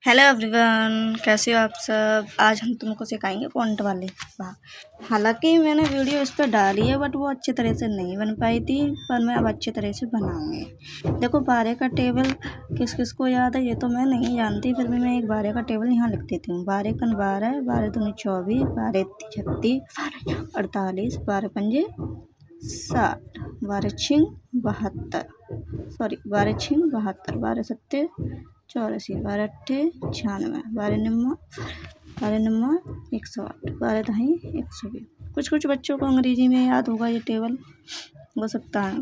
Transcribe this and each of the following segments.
Hello everyone, कैसे हो आप सब। आज हम तुमको सिखाएंगे पॉइंट वाले भाग। हालांकि मैंने वीडियो इस पर डाली है बट वो अच्छी तरह से नहीं बन पाई थी, पर मैं अब अच्छी तरह से बनाऊंगी। देखो, बारह का टेबल किस किस को याद है ये तो मैं नहीं जानती, फिर भी मैं एक बारह का टेबल यहाँ लिख देती हूँ। 12 12, 12 दूनी 24, 12 36, 48, 12 पंजे 60, 12 छिंग 72, 12 छिंग 72, 12 सत्ते 84, 12 अट्ठे 96, 12 नम्मा 108, 12 दही 120। कुछ कुछ बच्चों को अंग्रेजी में याद होगा ये टेबल, हो सकता है।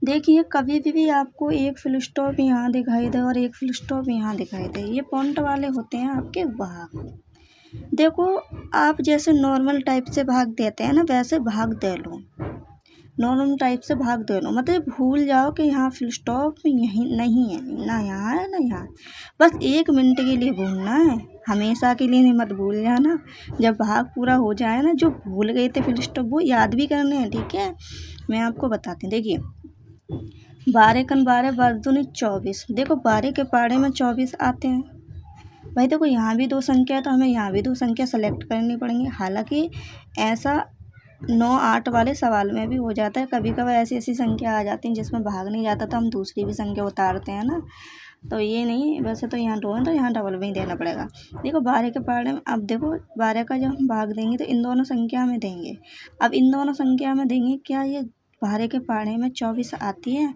देखिए, कभी भी आपको एक फुल स्टॉप यहाँ दिखाई दे और एक फुल स्टॉप यहाँ दिखाई दे, ये पॉइंट वाले होते हैं आपके भाग। देखो, आप जैसे नॉर्मल टाइप से भाग देते हैं ना, वैसे भाग दे लो। नॉर्मल टाइप से भाग दे लो, मतलब भूल जाओ कि यहाँ फुल स्टॉप यहीं नहीं है, ना यहाँ है ना यहाँ। बस 1 मिनट के लिए भूलना है, हमेशा के लिए नहीं, मत भूल जाना। जब भाग पूरा हो जाए ना, जो भूल गए थे फुल स्टॉप वो याद भी करने हैं, ठीक है। मैं आपको बताती हूँ। देखिए, 12 कन 12, 12 दूनी 24। देखो, 12 के पाड़े में 24 आते हैं। भाई देखो, यहाँ भी 2 संख्या है तो हमें यहाँ भी 2 संख्या सेलेक्ट करनी पड़ेंगी। हालांकि ऐसा 9 8 वाले सवाल में भी हो जाता है, कभी कभी ऐसी ऐसी संख्या आ जाती हैं जिसमें भाग नहीं जाता तो हम दूसरी भी संख्या उतारते हैं ना, तो ये नहीं। वैसे तो यहाँ 2 है तो यहाँ डबल में ही देना पड़ेगा। देखो, 12 के पाड़े में, अब देखो 12 का जब हम भाग देंगे तो इन दोनों संख्या में देंगे। अब इन दोनों संख्या में देंगे, क्या ये 12 के पाड़े में 24 आती है?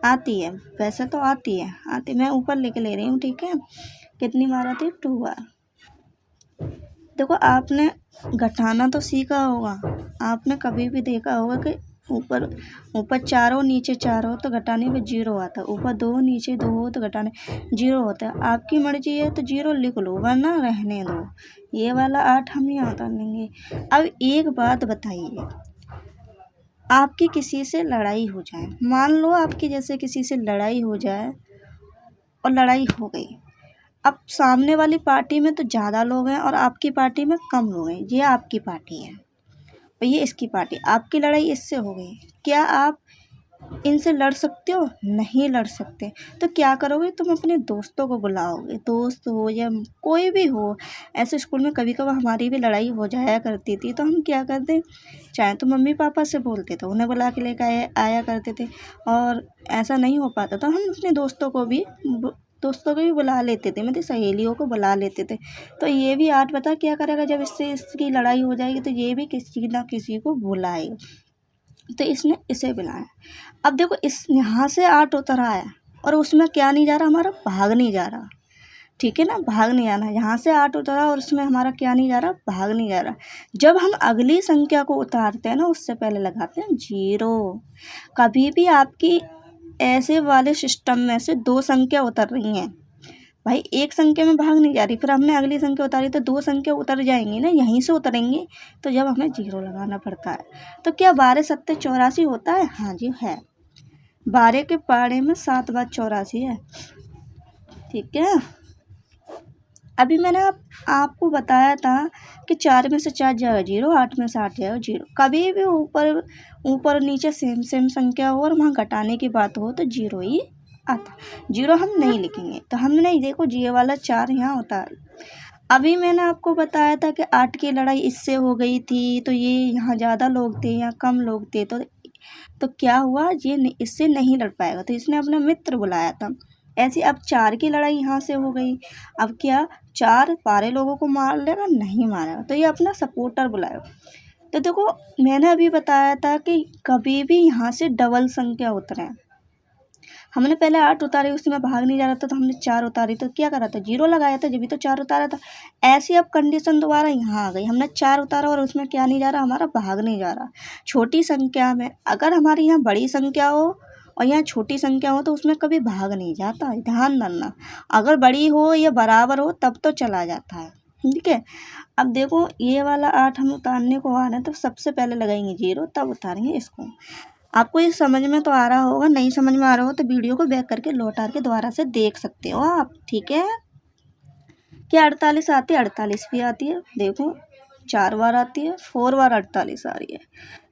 आती है, वैसे तो आती है, मैं ऊपर लेके ले रही हूँ, ठीक है। कितनी बार आती है? 2 बार। देखो, आपने घटाना तो सीखा होगा, आपने कभी भी देखा होगा कि ऊपर ऊपर 4 हो नीचे 4 हो तो घटाने पे 0 आता है, ऊपर 2 नीचे 2 हो तो घटाने 0 होता है। आपकी मर्जी है तो 0 लिख लो, वरना रहने दो। ये वाला 8 हम यहाँ उतार लेंगे। अब एक बात बताइए, आपकी किसी से लड़ाई हो जाए, मान लो आपकी जैसे किसी से लड़ाई हो जाए और लड़ाई हो गई। अब सामने वाली पार्टी में तो ज़्यादा लोग हैं और आपकी पार्टी में कम लोग हैं। ये आपकी पार्टी है और ये इसकी पार्टी। आपकी लड़ाई इससे हो गई, क्या आप इनसे लड़ सकते हो? नहीं लड़ सकते। तो क्या करोगे? तुम अपने दोस्तों को बुलाओगे, दोस्त हो या कोई भी हो। ऐसे स्कूल में कभी कभी हमारी भी लड़ाई हो जाया करती थी तो हम क्या करते, चाहे तो मम्मी पापा से बोलते थे, उन्हें बुला के लेकर आया करते थे। और ऐसा नहीं हो पाता तो हम अपने दोस्तों को भी बुला लेते थे, मतलब सहेलियों को बुला लेते थे। तो ये भी 8 बता क्या करेगा, जब इससे इसकी लड़ाई हो जाएगी तो ये भी किसी ना किसी को बुलाएगा। तो इसने इसे बुलाया। अब देखो, इस यहाँ से 8 उतर आया और उसमें क्या नहीं जा रहा, हमारा भाग नहीं जा रहा, ठीक है ना। भाग नहीं आना, यहाँ से 8 उतरा और उसमें हमारा क्या नहीं जा रहा, भाग नहीं जा रहा। जब हम अगली संख्या को उतारते हैं ना, उससे पहले लगाते हैं 0। कभी भी आपकी ऐसे वाले सिस्टम में से 2 संख्या उतर रही हैं, भाई एक संख्या में भाग नहीं जा रही, फिर हमने अगली संख्या उतारी तो 2 संख्या उतर जाएंगी ना, यहीं से उतरेंगी। तो जब हमें 0 लगाना पड़ता है। तो क्या 12 सत्ते 84 होता है? हाँ जी है। 12 के पाड़े में 7 बार 84 है, ठीक है। अभी मैंने आपको बताया था कि 4 में से 4 जाएगा 0, 8 में से 8 जाएगा 0। कभी भी ऊपर ऊपर नीचे सेम संख्या हो और वहाँ घटाने की बात हो तो 0 ही आता। 0 हम नहीं लिखेंगे, तो हम नहीं, देखो ये वाला 4 यहाँ उतार। अभी मैंने आपको बताया था कि 8 की लड़ाई इससे हो गई थी, तो ये यहाँ ज़्यादा लोग थे, यहाँ कम लोग थे, तो क्या हुआ, ये इससे नहीं लड़ पाएगा तो इसने अपना मित्र बुलाया था। ऐसी अब 4 की लड़ाई यहाँ से हो गई। अब क्या 4 सारे लोगों को मार लेगा? नहीं मारेगा, तो ये अपना सपोर्टर बुलाएगा। तो देखो, मैंने अभी बताया था कि कभी भी यहाँ से डबल संख्या उतरे। हमने पहले 8 उतारे, उसमें भाग नहीं जा रहा था तो हमने 4 उतारी, तो क्या करा था, 0 लगाया था, जब भी तो 4 उतारा था। ऐसी अब कंडीशन दोबारा यहाँ आ गई, हमने 4 उतारा और उसमें क्या नहीं जा रहा, हमारा भाग नहीं जा रहा। छोटी संख्या में अगर हमारी यहाँ बड़ी संख्या हो और यहाँ छोटी संख्या हो तो उसमें कभी भाग नहीं जाता, ध्यान रखना। अगर बड़ी हो या बराबर हो तब तो चला जाता है, ठीक है। अब देखो, ये वाला 8 हम उतारने को आ रहे हैं तो सबसे पहले लगाएंगे 0, तब उतारेंगे इसको। आपको ये समझ में तो आ रहा होगा, नहीं समझ में आ रहा हो तो वीडियो को बैक करके लौटा के दोबारा से देख सकते हो आप, ठीक है। क्या 48 आती है? 48 भी आती है, देखो 4 बार आती है, 4 बार 48 आ रही है।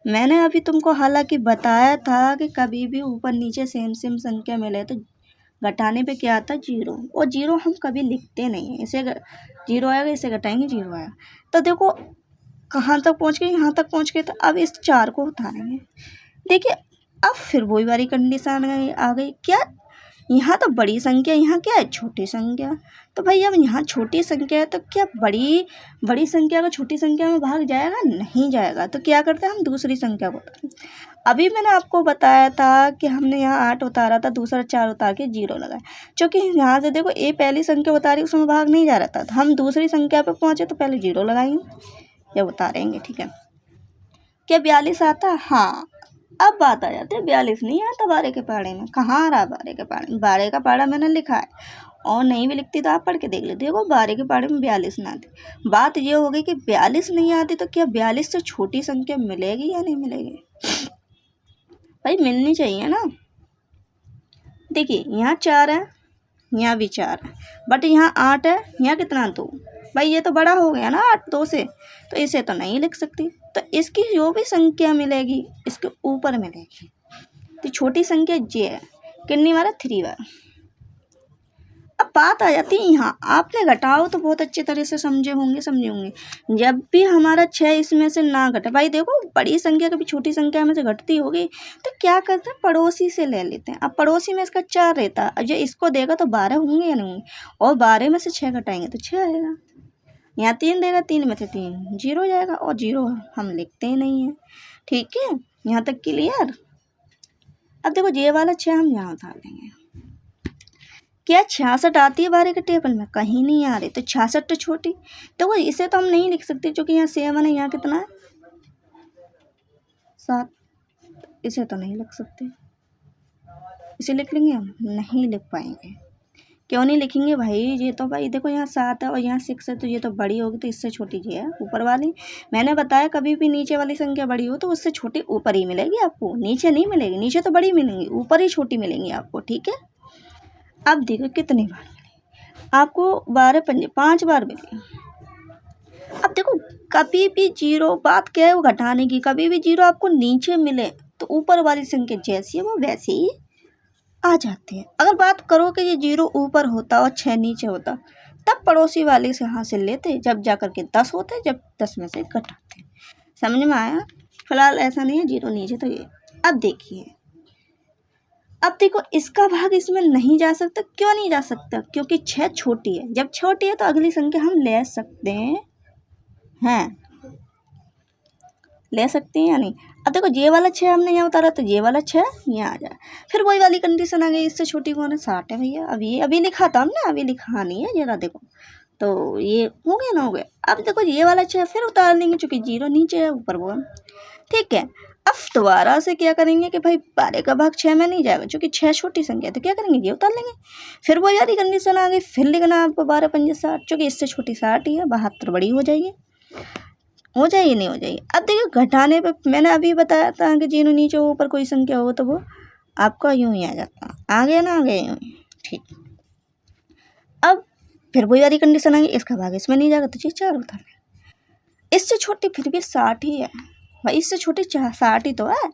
मैंने अभी तुमको हालांकि बताया था कि कभी भी ऊपर नीचे सेम संख्या मिले तो घटाने पे क्या आता है 0, और 0 हम कभी लिखते नहीं हैं, इसे 0 आएगा, इसे घटाएंगे 0 आएगा। तो देखो कहाँ तक पहुँच गए, यहाँ तक पहुँच गए। तो अब इस 4 को उतारेंगे। देखिए अब फिर वही वाली कंडीशन आ गई क्या, यहाँ तो बड़ी संख्या, यहाँ क्या है छोटी संख्या। तो भाई अब यहाँ छोटी संख्या है तो क्या बड़ी संख्या का छोटी संख्या में भाग जाएगा, नहीं जाएगा। तो क्या करते हैं हम दूसरी संख्या को उतारें। अभी मैंने आपको बताया था कि हमने यहाँ 8 उतारा था, दूसरा 4 उतार के 0 लगाया। क्योंकि यहाँ से देखो ये पहली संख्या उतारी, उसमें भाग नहीं जा रहा था, तो हम दूसरी संख्या पर पहुँचे तो पहले 0 लगाएंगे, ये उतारेंगे। ठीक है, क्या 42 आता है? हाँ। अब बात आ जाती है 42 नहीं आता 12 के पहाड़े में। कहाँ आ रहा 12 के पहाड़े? 12 का पहाड़ा मैंने लिखा है, और नहीं भी लिखती तो आप पढ़ के देख लेते। देखो 12 के पहाड़े में 42 ना आती। बात ये हो गई कि 42 नहीं आती तो क्या 42 से छोटी संख्या मिलेगी या नहीं मिलेगी? भाई मिलनी चाहिए ना। देखिए यहाँ 4 है, यहाँ भी 4 है, बट यहाँ 8 है, यहाँ कितना 2। भाई ये तो बड़ा हो गया ना 8 2 से, तो इसे तो नहीं लिख सकती। तो इसकी जो भी संख्या मिलेगी इसके ऊपर मिलेगी। तो छोटी संख्या जे है, कितनी बार है 3 बार। अब बात आ जाती है यहाँ, आपने घटाओ तो बहुत अच्छी तरह से समझे होंगे जब भी हमारा 6 इसमें से ना घटे। भाई देखो बड़ी संख्या कभी छोटी संख्या में से घटती होगी, तो क्या करते हैं पड़ोसी से ले लेते हैं। अब पड़ोसी में इसका 4 रहता है, जो इसको देगा तो 12 होंगे या नहीं होंगे, और 12 में से 6 घटाएंगे तो 6 आएगा। यहाँ 3 देगा, 3 में से 3 0 जाएगा, और 0 हम लिखते ही नहीं है। ठीक है, यहाँ तक क्लियर। अब देखो ये वाला 6 हम यहाँ उतार देंगे। क्या 66 आती है 12 के टेबल में? कहीं नहीं आ रही। तो 66 तो छोटी, तो वो इसे तो हम नहीं लिख सकते क्योंकि यहाँ 7 है, यहाँ कितना है 7, इसे तो नहीं लिख सकते। इसे लिख लेंगे हम? नहीं लिख पाएंगे। क्यों नहीं लिखेंगे भाई? ये तो भाई देखो यहाँ 7 है और यहाँ 6 है, तो ये तो बड़ी होगी, तो इससे छोटी ये है ऊपर वाली। मैंने बताया कभी भी नीचे वाली संख्या बड़ी हो तो उससे छोटी ऊपर ही मिलेगी आपको, नीचे नहीं मिलेगी। नीचे तो बड़ी मिलेंगी, ऊपर ही छोटी मिलेंगी आपको। ठीक है, अब देखो कितनी बार मिली आपको, 12 पंजे 5 बार मिली। अब देखो कभी भी 0, बात क्या है वो घटाने की, कभी भी 0 आपको नीचे मिले तो ऊपर वाली संख्या जैसी है वो वैसे ही आ जाती है। अगर बात करो कि ये 0 ऊपर होता और 6 नीचे होता, तब पड़ोसी वाले से हासिल लेते, जब जाकर के 10 होते, जब 10 में से घटाते। समझ में आया? फिलहाल ऐसा नहीं है 0 नीचे तो ये। अब देखिए, अब देखो इसका भाग इसमें नहीं जा सकता। क्यों नहीं जा सकता? क्योंकि 6 छोटी है। जब छोटी है तो अगली संख्या हम ले सकते हैं, ले सकते हैं या नहीं? अब देखो ये वाला 6 हमने यहाँ उतारा तो ये वाला 6 यहाँ आ जाए। फिर वही वाली कंडीशन आ गई, इससे छोटी कौन है? 60 है भैया। अभी लिखा था हमने, अभी लिखा नहीं है जरा देखो। तो ये हो गया ना, हो गया। अब देखो ये वाला 6 फिर उतार लेंगे, चूँकि 0 नीचे है, ऊपर वो है। ठीक है, अब दोबारा से क्या करेंगे कि भाई 12 का भाग 6 में नहीं जाएगा, क्योंकि 6 छोटी संख्या है, तो क्या करेंगे ये उतार लेंगे। फिर वो यारी कंडीशन आ गई, फिर लिखना आपको 12 पंजे 60, क्योंकि इससे छोटी 60 ही है, 72 बड़ी हो जाएगी। हो जाएगी नहीं हो जाएगी? अब देखिए घटाने पे मैंने अभी बताया था कि 0 नीचे ऊपर कोई संख्या हो तो वो आपका यूं ही आ जाता। आ गया ना, आ गया यूं ही। ठीक, अब फिर वही वाली कंडीशन आ गई, इसका भाग इसमें नहीं जाएगा तो 4 उतार लें। इससे छोटी फिर भी 60 ही है भाई, इससे छोटी 60 ही तो है।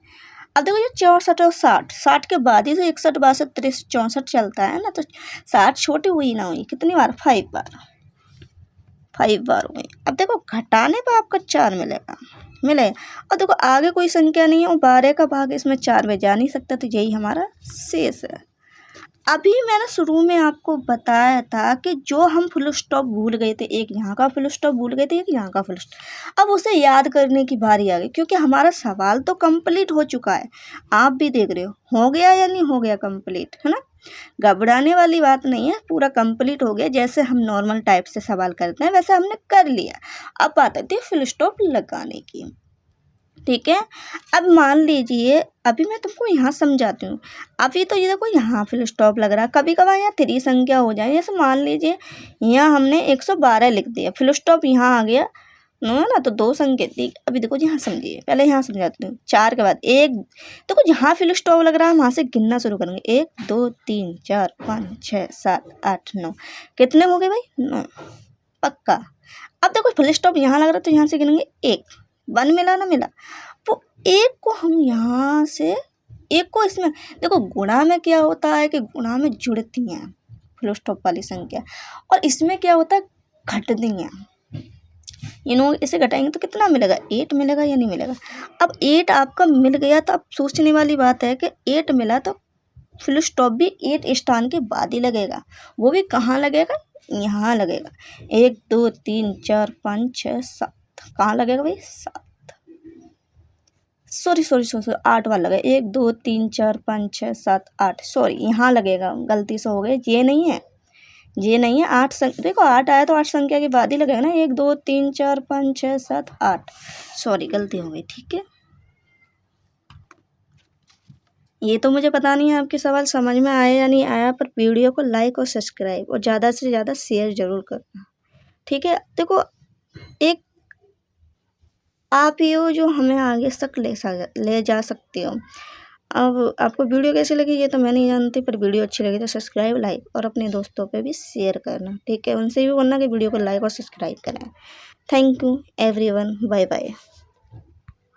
अब देखो ये 64 और 60 के बाद ही तो 61 62 63 64 चलता है ना, तो 60 छोटी हुई ना हुई, कितनी बार? 5 बार हुई। अब देखो घटाने पर आपका 4 मिले, और देखो आगे कोई संख्या नहीं है और 12 का भाग इसमें 4 में जा नहीं सकता, तो यही हमारा शेष है। अभी मैंने शुरू में आपको बताया था कि जो हम फुल स्टॉप भूल गए थे, एक यहाँ का फुल स्टॉप भूल गए थे, एक यहाँ का फुल स्टॉप, अब उसे याद करने की बारी आ गई, क्योंकि हमारा सवाल तो कंप्लीट हो चुका है। आप भी देख रहे हो गया या नहीं हो गया कंप्लीट, है ना? घबराने वाली बात नहीं है, पूरा कंप्लीट हो गया। जैसे हम नॉर्मल टाइप से सवाल करते हैं वैसे हमने कर लिया। अब बात आती है फुल स्टॉप लगाने की। ठीक है, अब मान लीजिए अभी मैं तुमको यहाँ समझाती हूँ। अभी तो ये देखो यहाँ फुल स्टॉप लग रहा है, कभी कभार यहाँ 3 संख्या हो जाए। जैसे मान लीजिए यहाँ हमने 112 लिख दिया, फुल स्टॉप यहाँ आ गया ना, तो 2 संख्या थी। अभी देखो यहाँ समझिए, पहले यहाँ समझाती हूँ। 4 के बाद 1, देखो जहाँ फुल स्टॉप लग रहा है वहाँ से गिनना शुरू करेंगे। 1 2 3 4 5 6 7 8 9, कितने हो गए भाई? 9 पक्का। अब देखो फुल स्टॉप यहाँ लग रहा है तो यहाँ से गिनेंगे 1 मिला ना मिला, वो 1 को हम यहाँ से एक को इसमें देखो, गुणा में क्या होता है कि गुणा में जुड़ती हैं फुल स्टॉप वाली संख्या, और इसमें क्या होता है, घटती हैं। इसे घटाएंगे तो कितना मिलेगा, 8 मिलेगा या नहीं मिलेगा। अब 8 आपका मिल गया तो अब सोचने वाली बात है कि 8 मिला तो फुल स्टॉप भी 8 स्थान के बाद ही लगेगा। वो भी कहाँ लगेगा, यहाँ लगेगा। 1 2 3 4 5 6 7, कहाँ लगेगा भाई, 7, सॉरी 8 बार लगे, 1 2 3 4 5 6 7 8, सॉरी यहाँ लगेगा, गलती से हो गए, ये नहीं है, ये नहीं है। 8 देखो 8 आया तो 8 संख्या के बाद ही लगेगा ना, 1 2 3 4 5 6 7 8, सॉरी गलती हो गई, ठीक है। ये तो मुझे पता नहीं है आपके सवाल समझ में आया या नहीं आया, पर वीडियो को लाइक और सब्सक्राइब और ज़्यादा से ज़्यादा शेयर ज़रूर करना, ठीक है। देखो, एक आप ही हो जो हमें आगे तक ले जा सकते हो। अब आपको वीडियो कैसी लगी ये तो मैं नहीं जानती, पर वीडियो अच्छी लगी तो सब्सक्राइब, लाइक और अपने दोस्तों पे भी शेयर करना, ठीक है। उनसे भी बोलना कि वीडियो को लाइक और सब्सक्राइब करें। Thank you everyone, bye bye.